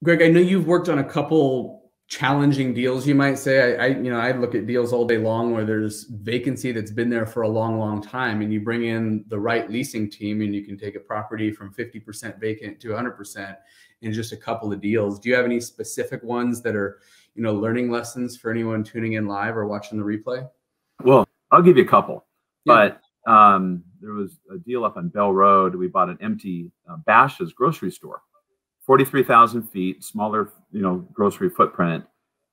Greg, I know you've worked on a couple challenging deals, you might say. I look at deals all day long where there's vacancy that's been there for a long, long time, and you bring in the right leasing team, and you can take a property from 50% vacant to 100% in just a couple of deals. Do you have any specific ones that are, learning lessons for anyone tuning in live or watching the replay? Well, I'll give you a couple, but there was a deal up on Bell Road. We bought an empty Bash's grocery store, 43,000 feet, smaller, grocery footprint,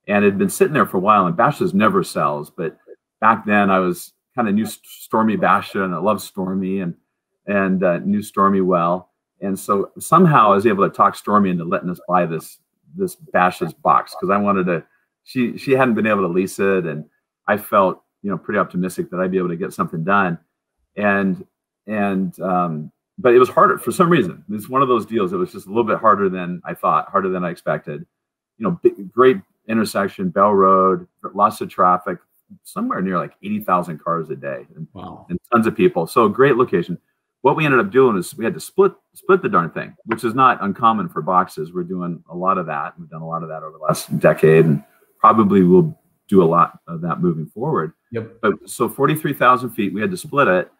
and it had been sitting there for a while. And Bash's never sells, but back then I was kind of knew Stormy Basha, and I love Stormy, and knew Stormy well. And so somehow I was able to talk Stormy into letting us buy this Bash's box, because I wanted to. She hadn't been able to lease it, and I felt pretty optimistic that I'd be able to get something done. But it was harder for some reason. It's one of those deals. It was just a little bit harder than I thought, harder than I expected. Great intersection, Bell Road, lots of traffic, somewhere near like 80,000 cars a day, and, wow, and tons of people. So great location. What we ended up doing is we had to split the darn thing, which is not uncommon for boxes. We're doing a lot of that. We've done a lot of that over the last decade, and probably will do a lot of that moving forward. Yep. But so 43,000 feet, we had to split it.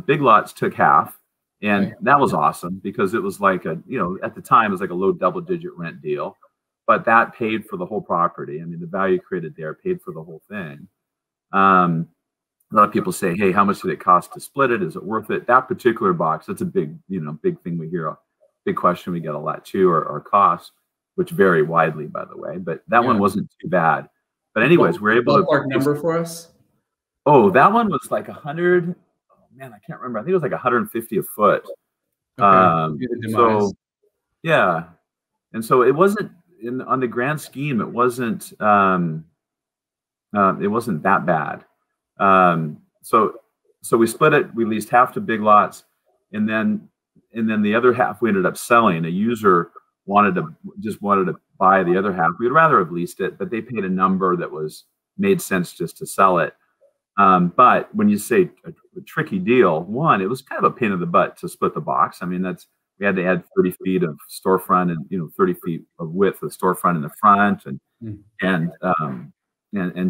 Big Lots took half, and that was awesome, because it was like at the time, it was like a low double-digit rent deal, but that paid for the whole property. I mean, the value created there paid for the whole thing. A lot of people say, hey, how much did it cost to split it? Is it worth it? That particular box, that's a big, big thing we hear, a big question we get a lot too, are costs, which vary widely, by the way, but that one wasn't too bad. But anyways, we're able to. Ballpark number for us? Oh, that one was like 100. Oh man, I can't remember. I think it was like 150 a foot. Okay. So yeah, and so it wasn't on the grand scheme. It wasn't that bad. So we split it. We leased half to Big Lots, and then the other half we ended up selling. A user wanted to buy the other half. We'd rather have leased it, but they paid a number that made sense just to sell it. But when you say a tricky deal, one, it was kind of a pain in the butt to split the box. I mean, we had to add 30 feet of storefront and 30 feet of width of storefront in the front, and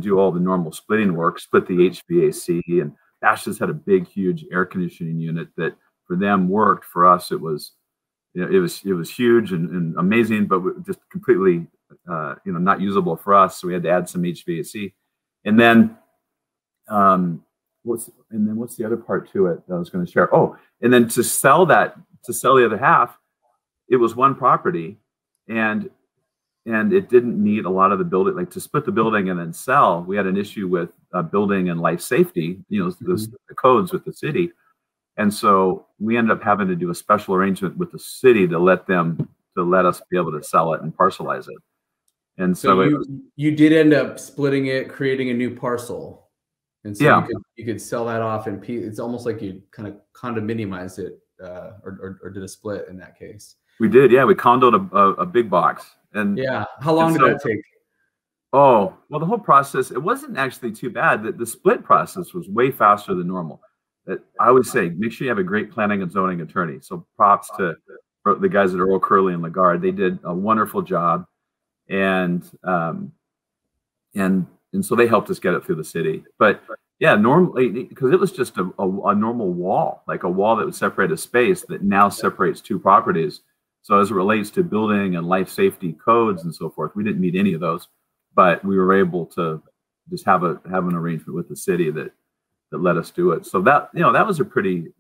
do all the normal splitting work, split the HVAC, and Bash's had a big, huge air conditioning unit that for them worked. For us, it was huge and amazing, but just completely, not usable for us. So we had to add some HVAC, and then, what's the other part to it that I was going to share? Oh, and then to sell the other half, it was one property, and it didn't meet a lot of the building, like to split the building and then sell. We had an issue with building and life safety, the codes with the city. And so we ended up having to do a special arrangement with the city to let us be able to sell it and parcelize it. And so you did end up splitting it, creating a new parcel. And so you could sell that off in pieces. It's almost like you kind of condominiumized it or did a split in that case. We did, yeah. We condoed a big box. And yeah, how long did that take? Oh, well, the whole process, it wasn't actually too bad. The split process was way faster than normal. I always say, make sure you have a great planning and zoning attorney. So props to the guys at Earl Curley and Lagarde. They did a wonderful job, and so they helped us get it through the city. But yeah, normally, because it was just a normal wall, like a wall that would separate a space that now separates two properties. So as it relates to building and life safety codes and so forth, we didn't meet any of those, but we were able to just have an arrangement with the city that let us do it. So that was a pretty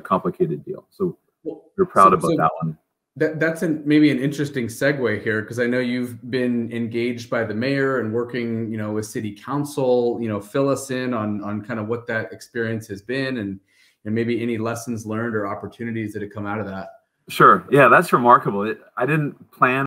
complicated deal. So we're proud about that one. That's maybe an interesting segue here, because I know you've been engaged by the mayor and working, with city council. Fill us in on kind of what that experience has been, and maybe any lessons learned or opportunities that have come out of that. Sure. Yeah, that's remarkable. I didn't plan